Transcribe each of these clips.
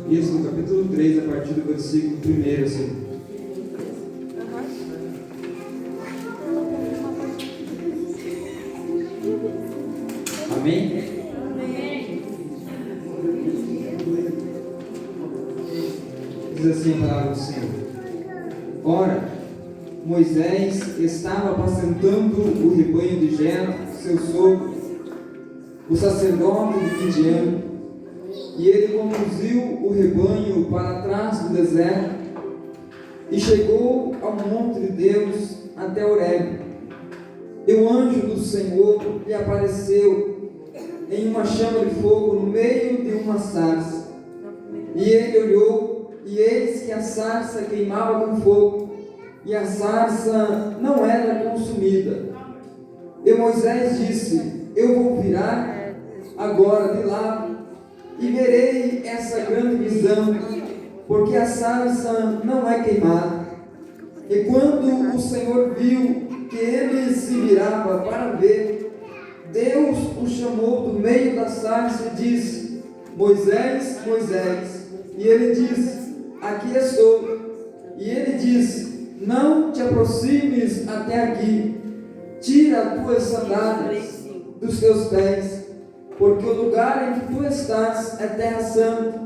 Isso, no capítulo 3, a partir do versículo 1, assim. Amém? Diz assim a palavra do Senhor. Ora, Moisés estava apacentando o rebanho de Jetro, seu sogro, o sacerdote de Midian, e ele conduziu o rebanho para trás do deserto e chegou ao monte de Deus até Horebe. E o anjo do Senhor lhe apareceu em uma chama de fogo no meio de uma sarça. E ele olhou, e eis que a sarça queimava com fogo, e a sarça não era consumida. E Moisés disse: eu vou virar agora de lado e verei essa grande visão, porque a sarça não é queimada. E quando o Senhor viu que ele se virava para ver, Deus o chamou do meio da sarça e disse: Moisés, Moisés. E ele disse: aqui estou. E ele disse: não te aproximes até aqui, tira as tuas sandálias dos teus pés, porque o lugar em que tu estás é terra santa.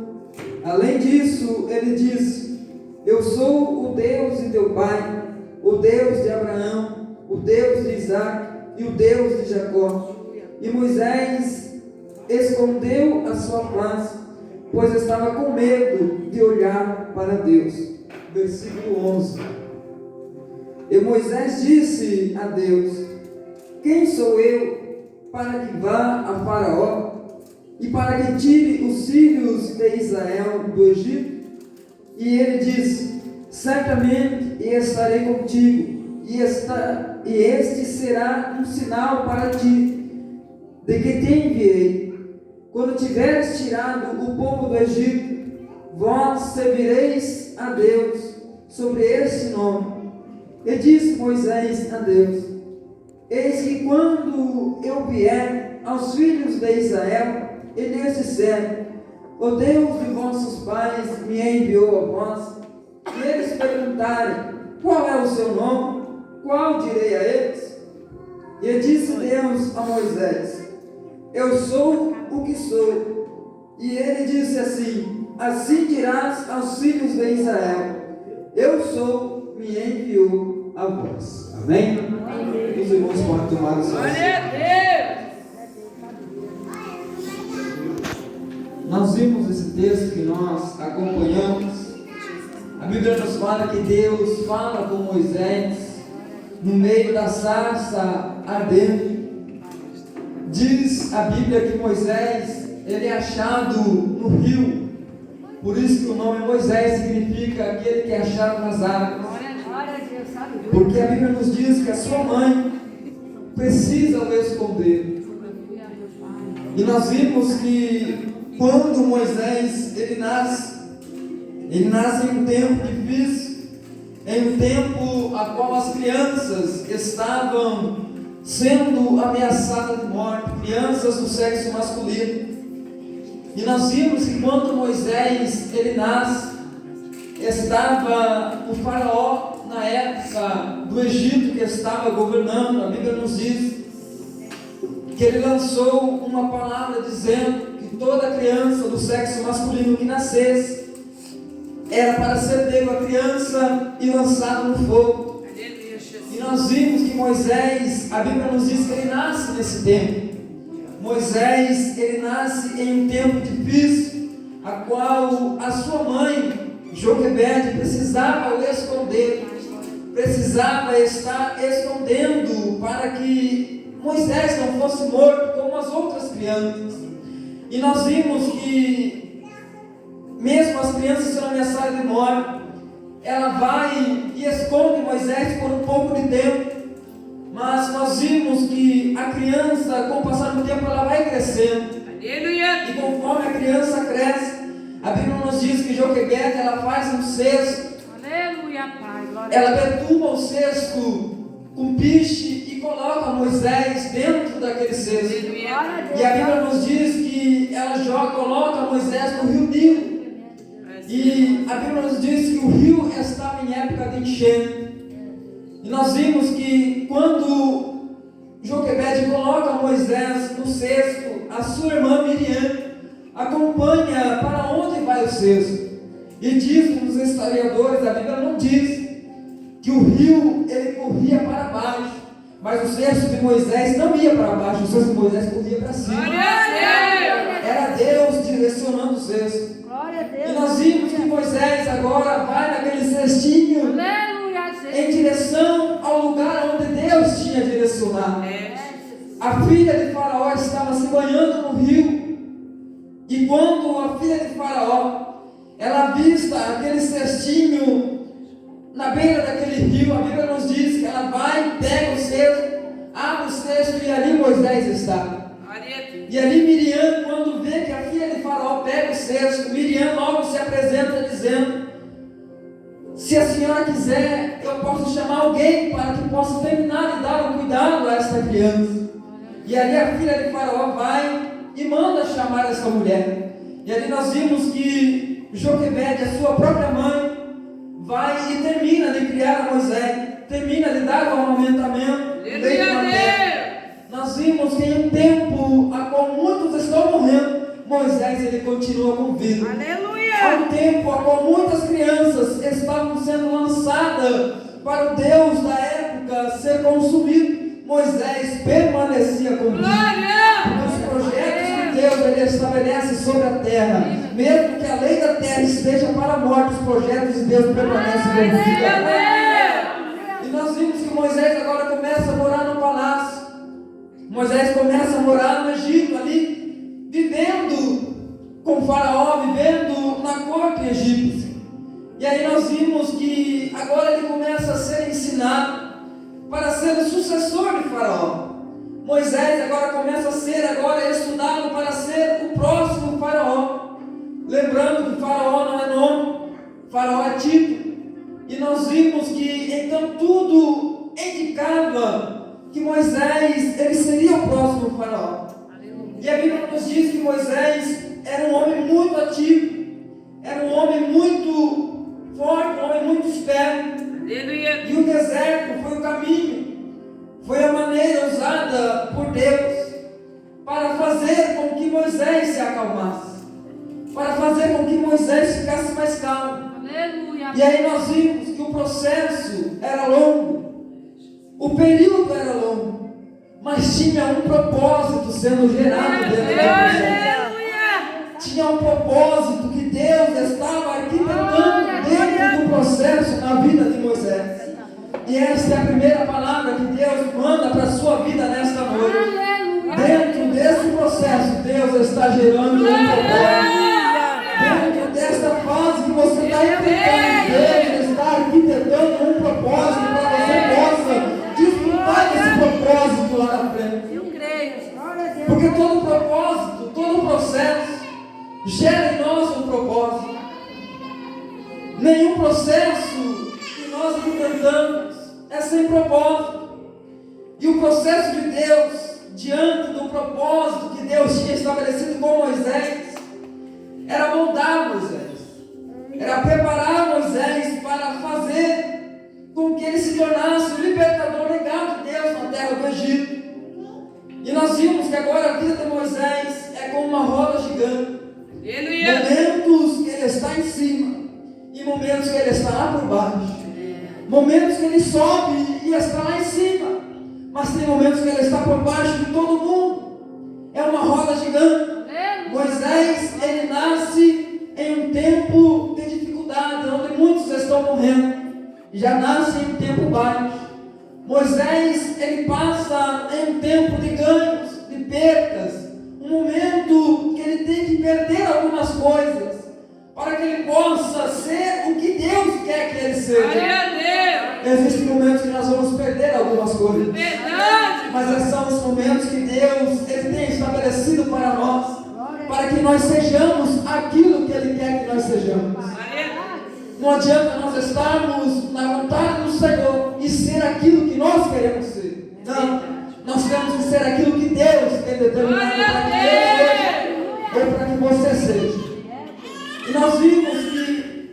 Além disso, ele disse: eu sou o Deus de teu pai, o Deus de Abraão, o Deus de Isaque e o Deus de Jacó. E Moisés escondeu a sua face, pois estava com medo de olhar para Deus. Versículo 11. E Moisés disse a Deus: quem sou eu para que vá a Faraó e para que tire os filhos de Israel do Egito? E ele disse: certamente estarei contigo, e este será um sinal para ti, de que te enviei. Quando tiveres tirado o povo do Egito, vós servireis a Deus sobre este nome. E disse Moisés a Deus: eis que quando eu vier aos filhos de Israel, e lhes disser: o Deus de vossos pais me enviou a vós, e eles perguntarem: qual é o seu nome? Qual direi a eles? E disse Deus a Moisés: eu sou o que sou. E ele disse assim: assim dirás aos filhos de Israel: eu sou, me enviou a vós. Amém? Amém. Os irmãos podem tomar o seu assento. Nós vimos esse texto que nós acompanhamos. A Bíblia nos fala que Deus fala com Moisés no meio da sarça ardente. Diz a Bíblia que Moisés, ele é achado no rio. Por isso que o nome Moisés significa aquele que é achado nas águas. Porque a Bíblia nos diz que a sua mãe precisa o esconder. E nós vimos que quando Moisés ele nasce em um tempo difícil, em um tempo a qual as crianças estavam sendo ameaçadas de morte, crianças do sexo masculino. E nós vimos que quando Moisés ele nasce, estava o faraó na época do Egito que estava governando. A Bíblia nos diz que ele lançou uma palavra dizendo que toda criança do sexo masculino que nascesse era para ser pego a criança e lançado no fogo. E nós vimos que Moisés, a Bíblia nos diz que ele nasce nesse tempo. Moisés, ele nasce em um tempo difícil, a qual a sua mãe, Joquebede, precisava o esconder, precisava estar escondendo para que Moisés não fosse morto como as outras crianças. E nós vimos que mesmo as crianças sendo ameaçadas de morte, ela vai e esconde Moisés por um pouco de tempo. Mas nós vimos que a criança, com o passar do tempo, ela vai crescendo. Aleluia. E conforme a criança cresce, a Bíblia nos diz que Joquebede, ela faz um cesto. Aleluia, Pai. Ela perturba o cesto com piche e coloca Moisés dentro daquele cesto. E a Bíblia nos diz que ela coloca Moisés no rio Nilo. E a Bíblia nos diz que o rio estava em época de enchente. E nós vimos que quando Joquebede coloca Moisés no cesto, a sua irmã Miriam acompanha para onde vai o cesto. E diz nos historiadores, a Bíblia não diz que o rio ele corria para baixo, mas o cesto de Moisés não ia para baixo, o cesto de Moisés corria para cima. Era Deus direcionando o cesto. E nós vimos que Moisés agora vai naquele cestinho em direção ao lugar onde Deus tinha direcionado. A filha de Faraó estava se banhando no rio, e quando a filha de Faraó ela avista aquele cestinho na beira daquele rio, a Bíblia nos diz que ela vai, pega o cesto, abre o cesto e ali Moisés está. E ali Miriam, quando vê que a filha de Faraó pega o cesto, Miriam logo se apresenta dizendo: se a senhora quiser, eu posso chamar alguém para que possa terminar de dar um cuidado a esta criança. E ali a filha de Faraó vai e manda chamar essa mulher. E ali nós vimos que Joquebede, a sua própria mãe, vai e termina de criar a Moisés, termina de dar o amamentamento. Nós vimos que em um tempo a qual muitos estão morrendo, Moisés ele continua com vida. Há um tempo a qual muitas crianças estavam sendo lançadas para o Deus da época ser consumido, Moisés permanecia com vida. Os projetos que Deus ele estabelece sobre a terra, mesmo que a lei da terra esteja para a morte, os projetos de Deus permanecem com vida. E nós vimos que Moisés agora começa a morar no palácio. Moisés começa a morar no Egito, ali, vivendo com Faraó, vivendo na corte egípcia. E aí nós vimos que agora ele começa a ser ensinado para ser o sucessor de Faraó. Moisés agora começa a ser estudado para ser o próximo Faraó. Lembrando que Faraó não é nome, Faraó é título. E nós vimos que então tudo indicava que Moisés ele seria o próximo Faraó. E a Bíblia nos diz que Moisés era um homem muito ativo, era um homem muito forte, um homem muito esperto. E o deserto foi o caminho, foi a maneira usada por Deus para fazer com que Moisés se acalmasse, para fazer com que Moisés ficasse mais calmo. E aí nós vimos que o processo era longo, o período era longo, mas tinha um propósito sendo gerado dentro do processo. Tinha um propósito que Deus estava arquitetando dentro do processo na vida de Moisés. E esta é a primeira palavra que Deus manda para a sua vida nesta noite. Dentro desse processo, Deus está gerando um propósito. Dentro desta fase que você está enfrentando, Deus está arquitetando um propósito para você possa desfrutar desse propósito lá na frente. Porque todo propósito, todo processo gera em nós um propósito. Nenhum processo que nós enfrentamos é sem propósito. E o processo de Deus, diante do propósito que Deus tinha estabelecido com Moisés, era moldar Moisés, era preparar Moisés para fazer com que ele se tornasse o libertador legal de Deus na terra do Egito. E nós vimos que agora a vida de Moisés é como uma roda gigante. Momentos que ele está em cima e momentos que ele está lá por baixo. Momentos que ele sobe e está lá em cima, mas tem momentos que ele está por baixo de todo mundo. É uma roda gigante. Moisés, ele nasce em um tempo de dificuldade, onde muitos estão morrendo. Já nasce em um tempo baixo. Moisés, ele passa em um tempo de ganhos, de perdas. Um momento que ele tem que perder algumas coisas para que ele possa ser o que Deus quer que ele seja. Existem momentos que nós vamos perder algumas coisas. Mas são os momentos que Deus ele tem estabelecido para nós, para que nós sejamos aquilo que Ele quer que nós sejamos. Não adianta nós estarmos na vontade do Senhor e que ser aquilo que nós queremos ser. Não, nós temos que ser aquilo que Deus tem determinado para que eu seja ou para que você seja. E nós vimos que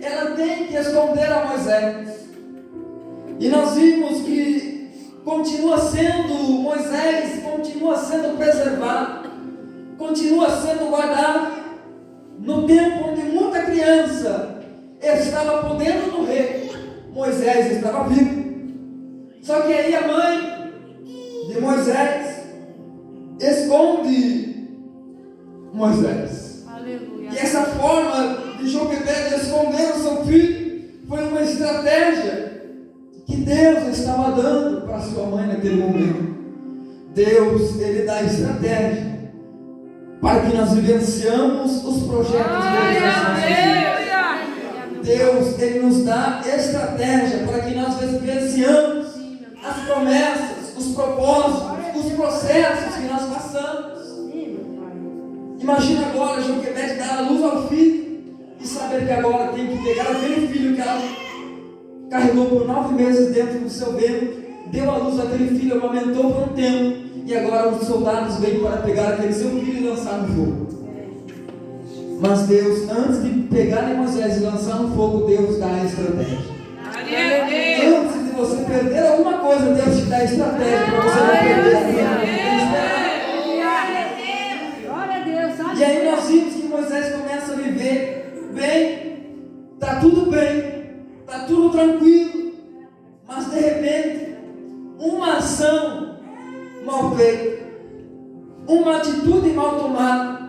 ela tem que esconder a Moisés. E nós vimos que Moisés continua sendo preservado, continua sendo guardado no tempo onde muita criança estava podendo morrer. Moisés estava vivo. Só que aí a mãe de Moisés esconde Moisés. Aleluia. E essa forma de Joquebede esconder o seu filho foi uma estratégia que Deus estava dando para sua mãe naquele momento. Deus, Ele dá estratégia para que nós vivenciamos os projetos dele nas nossas vidas. Deus, Ele nos dá estratégia para que nós vivenciamos as promessas, os propósitos, os processos que nós passamos. Imagina agora Joquebede dar a luz ao filho e saber que agora tem que pegar aquele filho que ela carregou por 9 meses dentro do seu ventre, deu a luz àquele filho, amamentou por um tempo, e agora os soldados vêm para pegar aquele seu filho e lançar no fogo. Mas Deus, antes de pegar Moisés e lançar no fogo, Deus dá a estratégia. Antes de você perder alguma coisa, Deus te dá a estratégia para você não perder aquilo. E aí nós vimos que Moisés começa a viver bem, está tudo bem, está tudo tranquilo, mas de repente, uma ação mal feita, uma atitude mal tomada,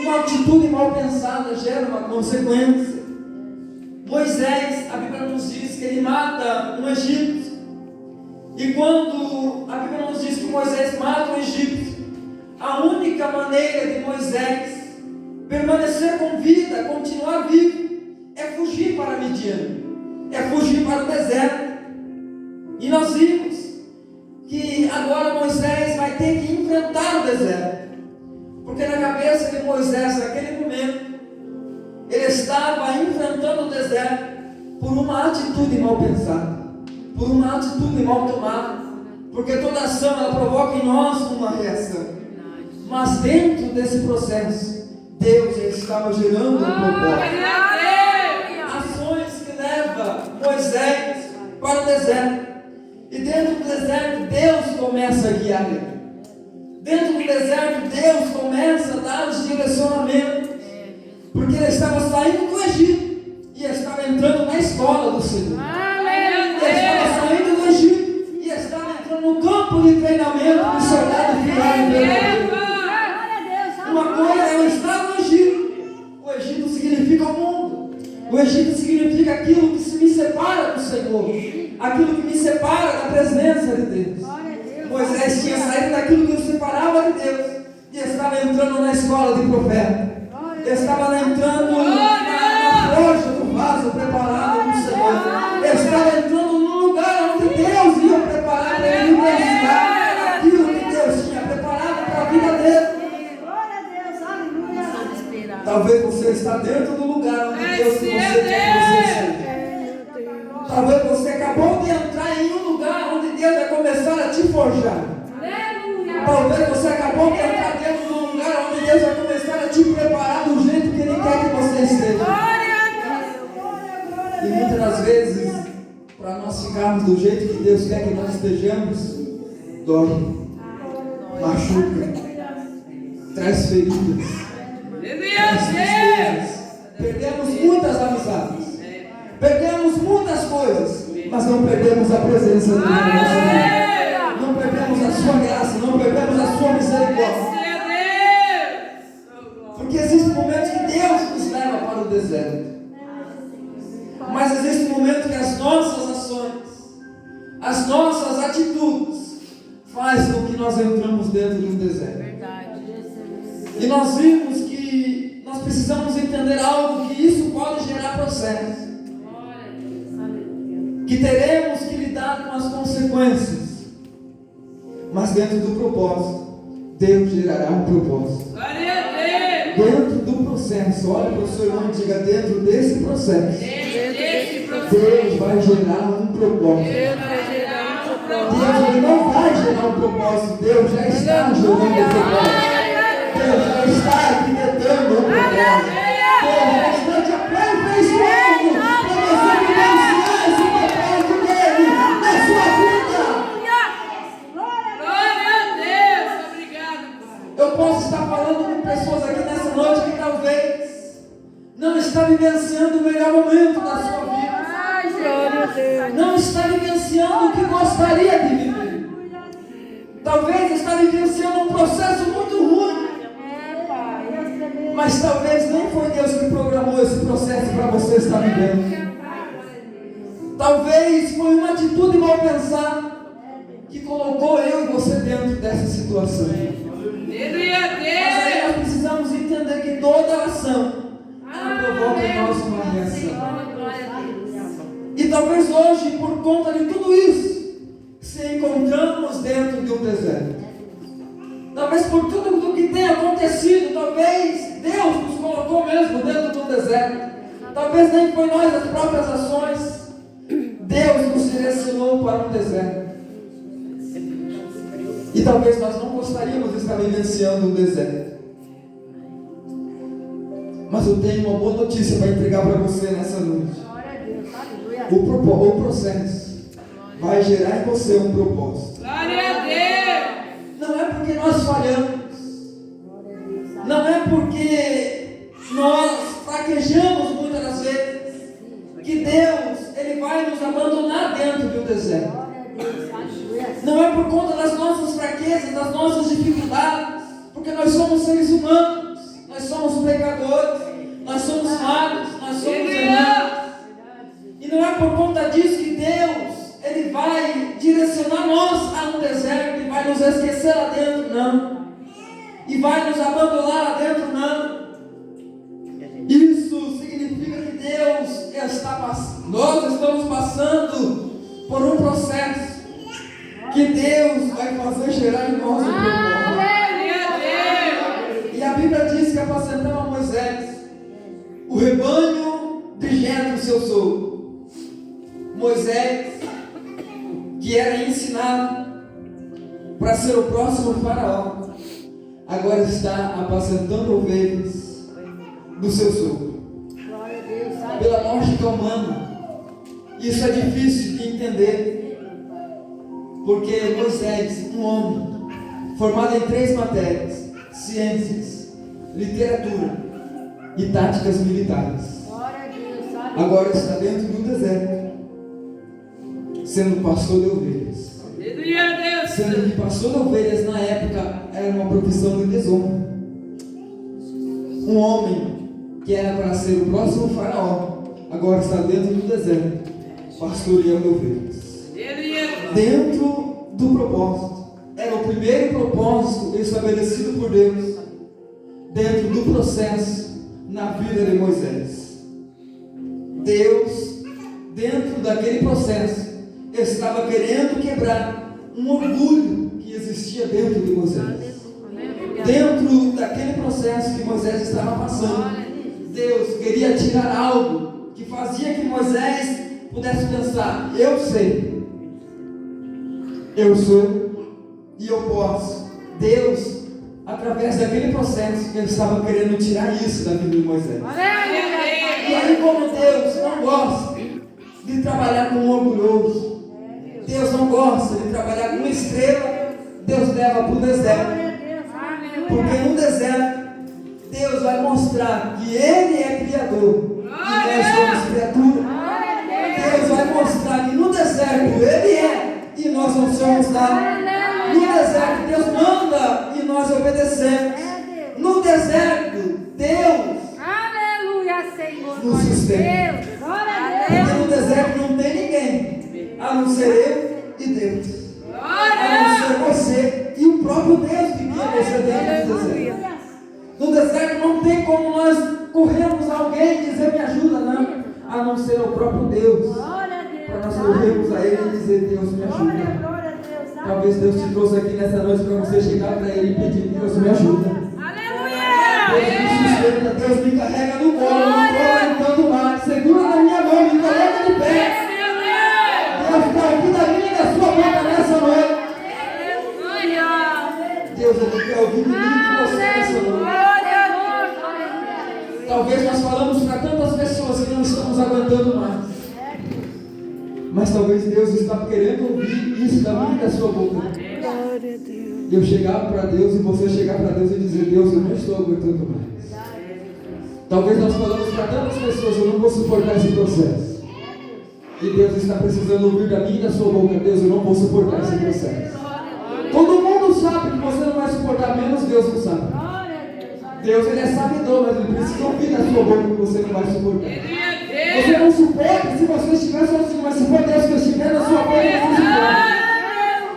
uma atitude mal pensada gera uma consequência. Moisés, a Bíblia nos diz que ele mata um egípcio, e quando a Bíblia nos diz que Moisés mata um egípcio, a única maneira de Moisés permanecer com vida, continuar vivo, é fugir para Midian, é fugir para o deserto. E nós vimos que agora Moisés vai ter que enfrentar o deserto, porque na cabeça de Moisés, naquele momento, ele estava enfrentando o deserto por uma atitude mal pensada, por uma atitude mal tomada, porque toda ação ela provoca em nós uma reação. Mas dentro desse processo, Deus já estava gerando um propósito. Ações que levam Moisés para o deserto. E dentro do deserto, Deus começa a guiar ele. Dentro do deserto, Deus começa a dar os direcionamentos. Porque ele estava saindo do Egito e estava entrando na escola do Senhor. Ele estava saindo do Egito e estava entrando no campo de treinamento do soldado final. Uma coisa é eu estar no Egito. O Egito significa o mundo. O Egito significa aquilo que se me separa do Senhor, aquilo que me separa da presença de Deus. Moisés tinha saído daquilo que o separava de Deus e estava entrando na escola de profeta. Estava entrando na forja do vaso preparado do Senhor. Estava entrando no lugar onde Deus ia preparar para ele vivenciar aquilo que Deus tinha preparado para a vida dele. Talvez você está dentro do lugar onde Deus quer que você seja. Talvez você acabou de entrar em um lugar onde Deus vai começar a te forjar. Talvez você acabou de entrar dentro de um lugar onde Deus vai começar a te preparar do jeito que Ele quer que você esteja. E muitas das vezes, para nós ficarmos do jeito que Deus quer que nós estejamos, dói, machuca, traz feridas. Perdemos muitas amizades, perdemos muitas coisas, mas não perdemos a presença de Deus na nossa vida. Não perdemos a sua graça, não perdemos a sua misericórdia. Porque existem momentos que Deus nos leva para o deserto, mas existe um momento que as nossas ações, as nossas atitudes fazem com que nós entramos dentro de um deserto. E nós vimos que nós precisamos entender algo, que isso pode gerar processo, que teremos que lidar com as consequências, mas dentro do propósito, Deus gerará um propósito. Dentro do processo, olha para o seu irmão e diga: dentro desse processo, Deus vai gerar um propósito. Deus ele não vai gerar um propósito. Deus já está gerando um propósito. Deus já está arquitetando um propósito. Deus já está te aperfeiçoando para você vivenciar esse propósito dele na sua vida. Glória a Deus. Obrigado. Eu posso estar falando com pessoas aqui nessa noite que talvez não está vivenciando o melhor momento da sua vida. Não está vivenciando o que gostaria de viver. Talvez está vivenciando um processo muito ruim. Mas talvez nem foi Deus que programou esse processo para você estar vivendo. Talvez foi uma atitude mal pensada que colocou eu e você dentro dessa situação. Mas aí nós precisamos entender que toda ação provoca em nós uma reação. E talvez hoje, por conta de tudo isso, se encontramos dentro de um deserto. Talvez por tudo que tem acontecido, talvez Deus nos colocou mesmo dentro de um deserto. Talvez nem foi nós as próprias ações. Deus nos direcionou para um deserto. E talvez nós não gostaríamos de estar vivenciando um deserto. Mas eu tenho uma boa notícia para entregar para você nessa noite. O processo vai gerar em você um propósito. Glória a Deus. Não é porque nós falhamos. Não é porque nós fraquejamos muitas das vezes que Deus ele vai nos abandonar dentro de um deserto. Não é por conta das nossas fraquezas, das nossas dificuldades, porque nós somos seres humanos, nós somos pecadores, nós somos falhos, nós somos errados. E não é por conta disso que Deus ele vai direcionar nós a um deserto e vai nos esquecer lá dentro, não. E vai nos abandonar lá dentro, não. Isso significa que Deus nós estamos passando por um processo que Deus vai fazer gerar em nós um propósito. E a Bíblia diz que apacentava Moisés o rebanho de Jetro, seu sogro. Moisés, que era ensinado para ser o próximo faraó, agora está apacentando ovelhas do seu sogro. Pela lógica humana, isso é difícil de entender, porque Moisés, um homem formado em 3 matérias: ciências, literatura e táticas militares, agora está dentro do deserto, sendo pastor de ovelhas. Sendo que pastor de ovelhas na época era uma profissão de desonra. Um homem que era para ser o próximo faraó, agora está dentro do deserto, pastoreando ovelhas. Dentro do propósito. Era o primeiro propósito estabelecido por Deus dentro do processo na vida de Moisés. Deus, dentro daquele processo, estava querendo quebrar um orgulho que existia dentro de Moisés. Dentro daquele processo que Moisés estava passando, Deus queria tirar algo que fazia que Moisés pudesse pensar: eu sei, eu sou e eu posso. Deus, através daquele processo, ele estava querendo tirar isso da vida de Moisés. E aí, como Deus não gosta de trabalhar com um orgulhoso, Deus não gosta de trabalhar com uma estrela, Deus leva para o deserto. Porque no deserto, Deus vai mostrar que Ele é Criador e nós somos criatura. Deus vai mostrar que no deserto Ele é e nós não somos nada. No deserto Deus manda e nós obedecemos. No deserto Deus nos sustenta. Porque no deserto não tem ninguém, a não ser eu e Deus. A não ser você e o próprio Deus que guia você dentro do deserto. No deserto não tem como nós corrermos a alguém e dizer: me ajuda, não. A não ser o próprio Deus. Para nós corrermos a Ele e dizer: Deus, me ajuda. Talvez Deus te trouxe aqui nessa noite para você chegar para Ele e pedir: Deus, me ajuda. Deus me sustenta, Deus me carrega no colo, não estou aguentando mais. Segura na minha mão, me coloca de pé. aguentando mais. Mas talvez Deus está querendo ouvir isso da minha e da sua boca. Eu chegar para Deus e você chegar para Deus e dizer: Deus, eu não estou aguentando mais. Talvez nós falamos para tantas pessoas: eu não vou suportar esse processo. E Deus está precisando ouvir da minha e da sua boca: Deus, eu não vou suportar esse processo. Todo mundo sabe que você não vai suportar, menos Deus não sabe. Deus, Ele é sabedor, mas Ele precisa ouvir da sua boca que você não vai suportar. Você não suporta se você estiver sozinho, mas se for Deus que estiver na sua boca, você suporta.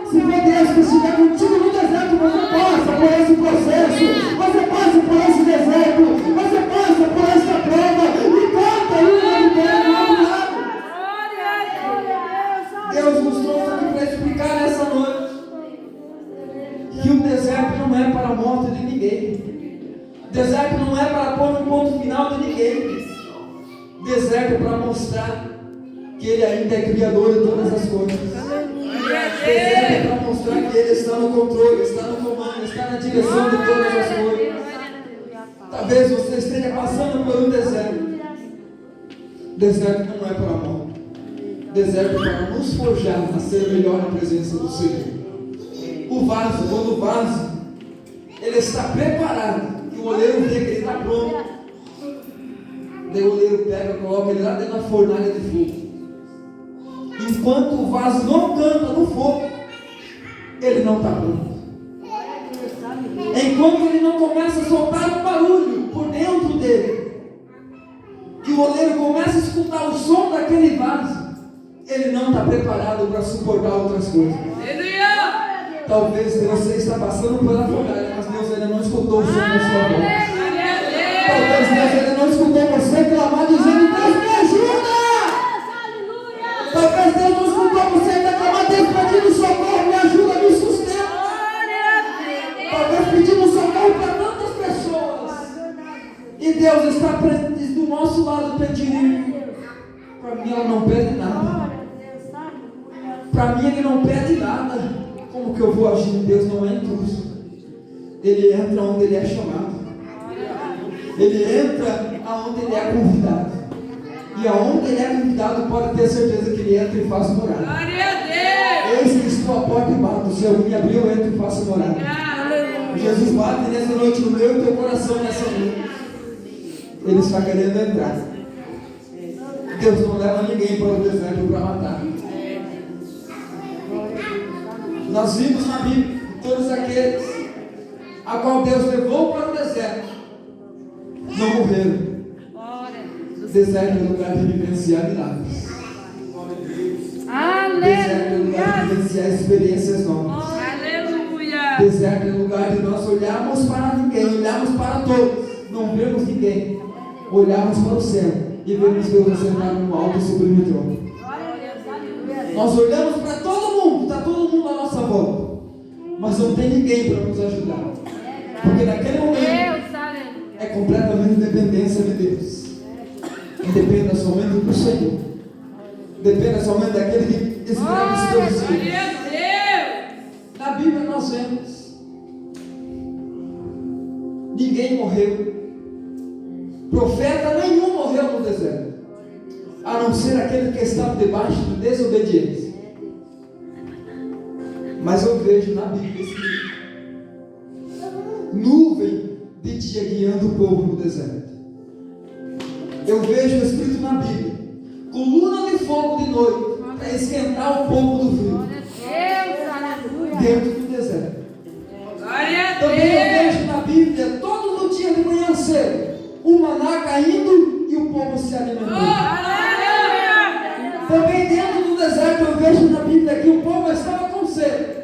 Se for Deus que estiver contigo no deserto, você passa por esse processo, você passa por esse deserto, você passa por essa prova e canta uma vitória do outro lado. Deus nos trouxe aqui para explicar nessa noite que o deserto não é para a morte de ninguém. Deserto não é para pôr um ponto final de ninguém. Deserto é para mostrar que Ele ainda é Criador de todas as coisas. Deserto é para mostrar que Ele está no controle, está no comando, está na direção de todas as coisas. Talvez você esteja passando por um deserto. Deserto não é para a morte. Deserto é para nos forjar a ser melhor na presença do Senhor. O vaso, quando o vaso ele está preparado, que o oleiro vê que ele está pronto, daí o oleiro pega, coloca ele lá dentro da fornalha de fogo. Enquanto o vaso não canta no fogo, ele não está pronto. Enquanto ele não começa a soltar um barulho por dentro dele, que o oleiro começa a escutar o som daquele vaso, ele não está preparado para suportar outras coisas. Talvez você está passando pela fornalha, mas Deus ainda não escutou o som da sua voz. Talvez Deus ainda não escutou você clamar dizendo: Deus, me ajuda! Talvez Deus não escutou você ainda clamar: Deus, pedindo socorro, me ajuda, me sustenta. Talvez pedindo socorro para tantas pessoas. E Deus está do nosso lado pedindo. Para mim ela não pede nada. Para mim Ele não pede nada. Como que eu vou agir? Deus não é intruso. Ele entra onde Ele é chamado. Ele entra aonde Ele é convidado. E aonde Ele é convidado, pode ter certeza que Ele entra e faz morada. Glória a Deus! Eis que estou à porta e bato. Se alguém abrir, eu entro e faço morada. Jesus bate nessa noite no meu e teu coração nessa noite. Ele está querendo entrar. Deus não leva ninguém para o deserto para matar. Nós vimos na Bíblia todos aqueles a qual Deus levou para o deserto não morreram. O deserto é lugar de vivenciar milagres. Deserto é lugar de vivenciar experiências novas. Aleluia! Deserto é lugar de nós olharmos para ninguém, olharmos para todos, não vemos ninguém, olharmos para o céu e vemos Deus assentado no alto e sublime trono. Nós olhamos para todo mundo, está todo mundo à nossa volta, mas não tem ninguém para nos ajudar, porque naquele momento é completamente dependência de Deus. E dependa somente do Senhor, dependa somente daquele que escreve os teus filhos. Na Bíblia nós vemos, ninguém morreu, profeta nenhum morreu no deserto, a não ser aquele que estava debaixo de desobediência. Mas eu vejo na Bíblia escrito nuvem de dia guiando o povo no deserto. Eu vejo escrito na Bíblia coluna de fogo de noite para esquentar o povo do frio dentro do deserto. Também eu vejo na Bíblia todo dia de manhã cedo o maná caindo e o povo se alimentando. Também dentro do deserto eu vejo na Bíblia que o povo estava com sede.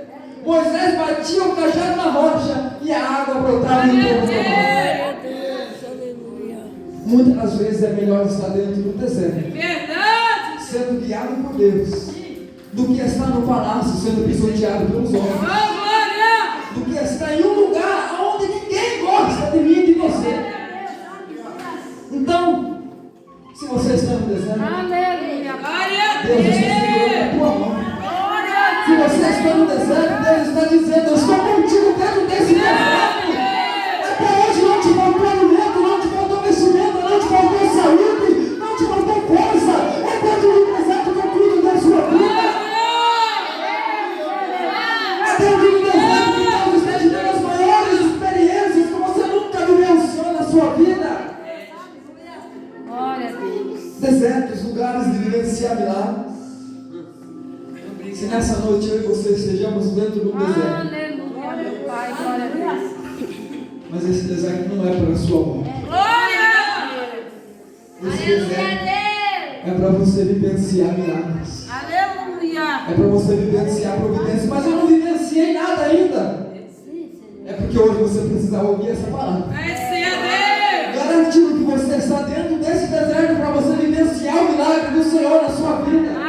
Moisés batia o cajado na rocha e a água brotava e o povo tomava. Muitas das vezes é melhor estar dentro do deserto, sendo guiado por Deus, do que estar no palácio sendo pisoteado pelos homens, do que estar em um lugar onde ninguém gosta de mim e de você. Então, se você está no deserto, Deus está segurando a tua mão. Se você está no deserto, Deus está dizendo: eu estou contigo dentro desse deserto. Até hoje não te faltou alimento, não te faltou vestimenta, não te faltou saúde, não te faltou coisa. desertos, lugares de vivenciar milagres. Se nessa noite eu e você estejamos dentro do deserto, Aleluia, meu Pai, glória a Deus. mas esse deserto não é para a sua morte. Glória! Esse deserto é para você vivenciar milagres. Aleluia! É para você vivenciar providência. Mas eu não vivenciei nada ainda. É porque hoje você precisa ouvir essa palavra. Vai ser a Deus! Garantindo que você está dentro desse deserto para você vivenciar o milagre do Senhor na sua vida.